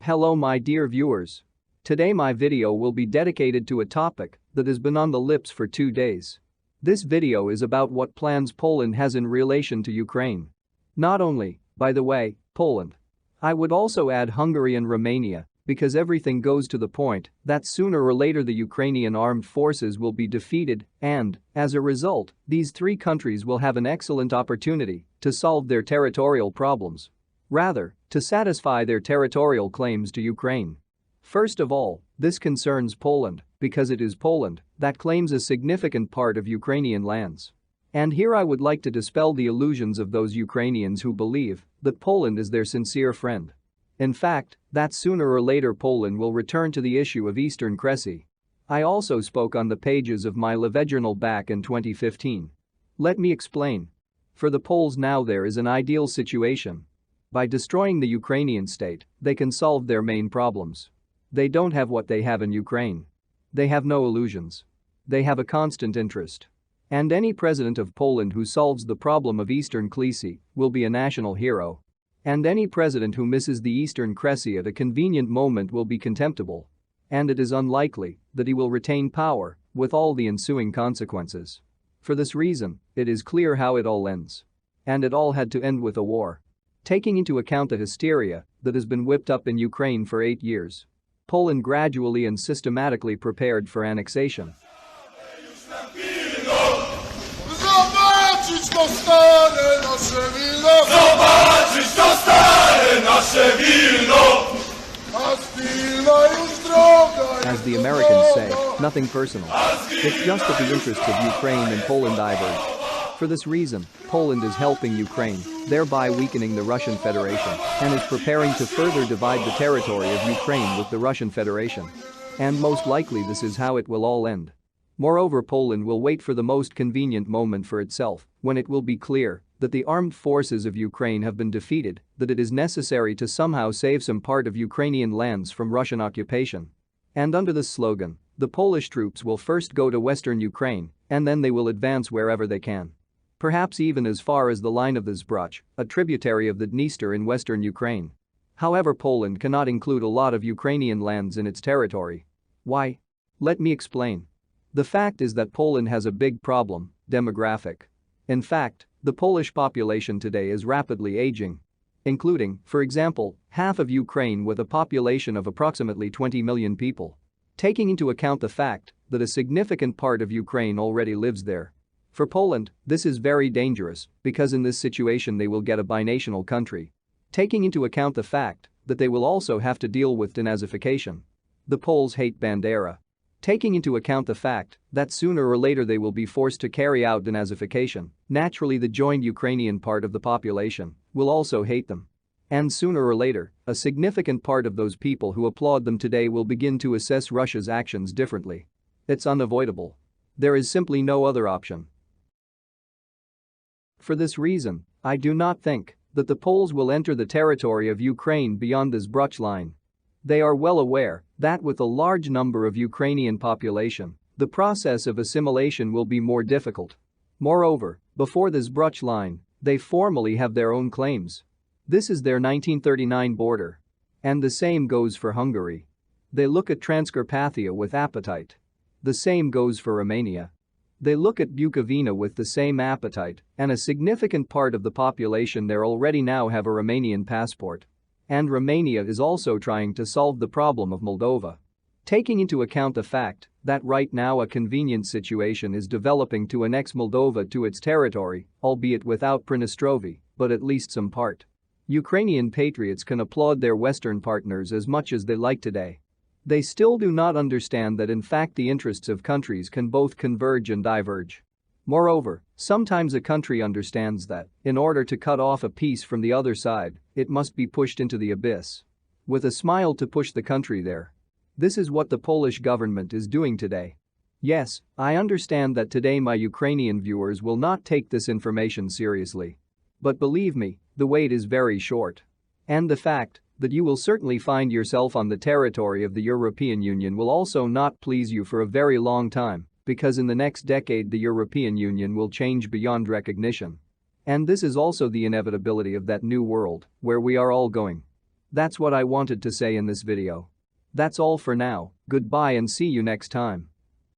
Hello my dear viewers. Today my video will be dedicated to a topic that has been on the lips for 2 days. This video is about what plans Poland has in relation to Ukraine. Not only, by the way, Poland. I would also add Hungary and Romania, because everything goes to the point that sooner or later the Ukrainian armed forces will be defeated and, as a result, these 3 countries will have an excellent opportunity to solve their territorial problems. Rather, to satisfy their territorial claims to Ukraine. First of all, this concerns Poland because it is Poland that claims a significant part of Ukrainian lands. And here I would like to dispel the illusions of those Ukrainians who believe that Poland is their sincere friend. In fact, that sooner or later Poland will return to the issue of Eastern Kresy. I also spoke on the pages of my Lviv journal back in 2015. Let me explain. For the Poles now there is an ideal situation. By destroying the Ukrainian state, they can solve their main problems. They don't have what they have in Ukraine. They have no illusions. They have a constant interest. And any president of Poland who solves the problem of Eastern Kresy will be a national hero. And any president who misses the Eastern Kresy at a convenient moment will be contemptible. And it is unlikely that he will retain power with all the ensuing consequences. For this reason, it is clear how it all ends. And it all had to end with a war. Taking into account the hysteria that has been whipped up in Ukraine for 8 years, Poland gradually and systematically prepared for annexation. As the Americans say, nothing personal. It's just that the interests of Ukraine and Poland diverge. For this reason, Poland is helping Ukraine, thereby weakening the Russian Federation, and is preparing to further divide the territory of Ukraine with the Russian Federation. And most likely this is how it will all end. Moreover, Poland will wait for the most convenient moment for itself, when it will be clear that the armed forces of Ukraine have been defeated, that it is necessary to somehow save some part of Ukrainian lands from Russian occupation. And under this slogan, the Polish troops will first go to western Ukraine, and then they will advance wherever they can. Perhaps even as far as the line of the Zbruch, a tributary of the Dniester in western Ukraine. However, Poland cannot include a lot of Ukrainian lands in its territory. Why? Let me explain. The fact is that Poland has a big problem, demographic. In fact, the Polish population today is rapidly aging. Including, for example, half of Ukraine with a population of approximately 20 million people. Taking into account the fact that a significant part of Ukraine already lives there. For Poland, this is very dangerous because in this situation they will get a binational country. Taking into account the fact that they will also have to deal with denazification. The Poles hate Bandera. Taking into account the fact that sooner or later they will be forced to carry out denazification, naturally the joined Ukrainian part of the population will also hate them. And sooner or later, a significant part of those people who applaud them today will begin to assess Russia's actions differently. It's unavoidable. There is simply no other option. For this reason, I do not think that the Poles will enter the territory of Ukraine beyond this Zbruch line. They are well aware that with a large number of Ukrainian population, the process of assimilation will be more difficult. Moreover, before this Zbruch line, they formally have their own claims. This is their 1939 border. And the same goes for Hungary. They look at Transcarpathia with appetite. The same goes for Romania. They look at Bukovina with the same appetite, and a significant part of the population there already now have a Romanian passport. And Romania is also trying to solve the problem of Moldova. Taking into account the fact that right now a convenient situation is developing to annex Moldova to its territory, albeit without Pridnestrovie, but at least some part. Ukrainian patriots can applaud their Western partners as much as they like today. They still do not understand that in fact the interests of countries can both converge and diverge. Moreover, sometimes a country understands that, in order to cut off a piece from the other side, it must be pushed into the abyss. With a smile to push the country there. This is what the Polish government is doing today. Yes, I understand that today my Ukrainian viewers will not take this information seriously. But believe me, the wait is very short. And the fact that you will certainly find yourself on the territory of the European Union will also not please you for a very long time, because in the next decade the European Union will change beyond recognition. And this is also the inevitability of that new world, where we are all going. That's what I wanted to say in this video. That's all for now, goodbye and see you next time.